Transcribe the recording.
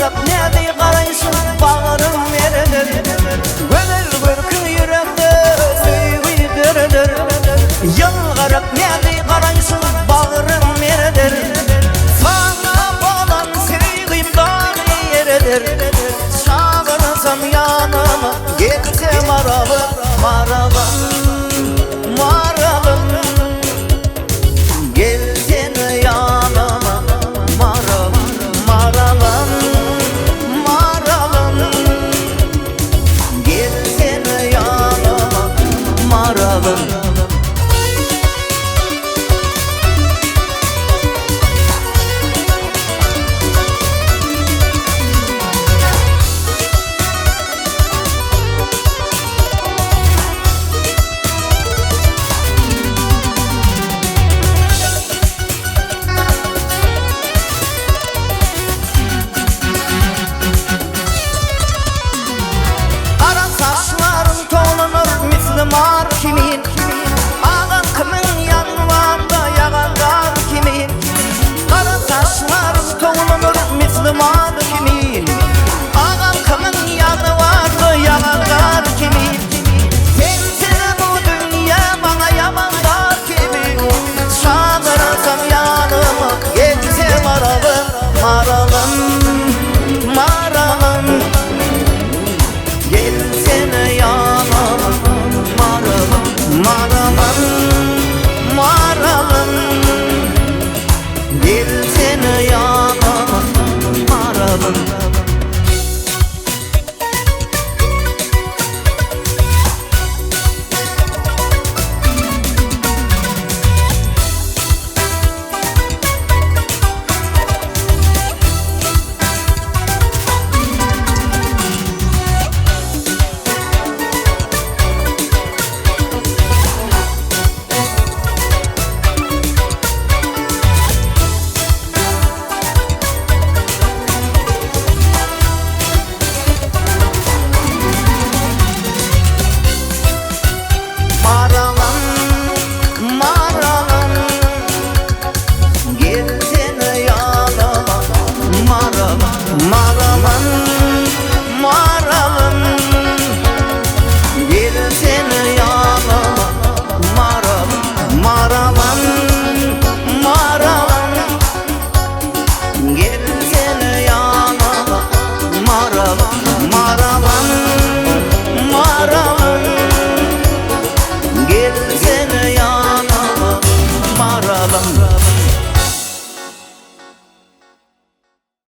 qarab näde qaraysın bağırım ereler Gözel görkü yürekde sevgi dereler Yana qarab näde qaraysın bağırım ereler Sana olan sevgim dahi ereler Çağırırsam yanıma gelse maralım maralım maralım Gelsene yanıma maralım maralım maralım Gelsene yanıma maralım Mar kimin Ağan kimin yanvarda yağanlar kimin Kara saçlar toğlanır misli mar kimin Ağan kimin yanvarda yağanlar kimin Sensine bu dünya bana yamanlar kimin Çağırırsam yanıma gelse maralım maralım maralım Gelsene yanıma maralım maralım Gelsene yanıma maralım Gelsene yanıma maralım maralım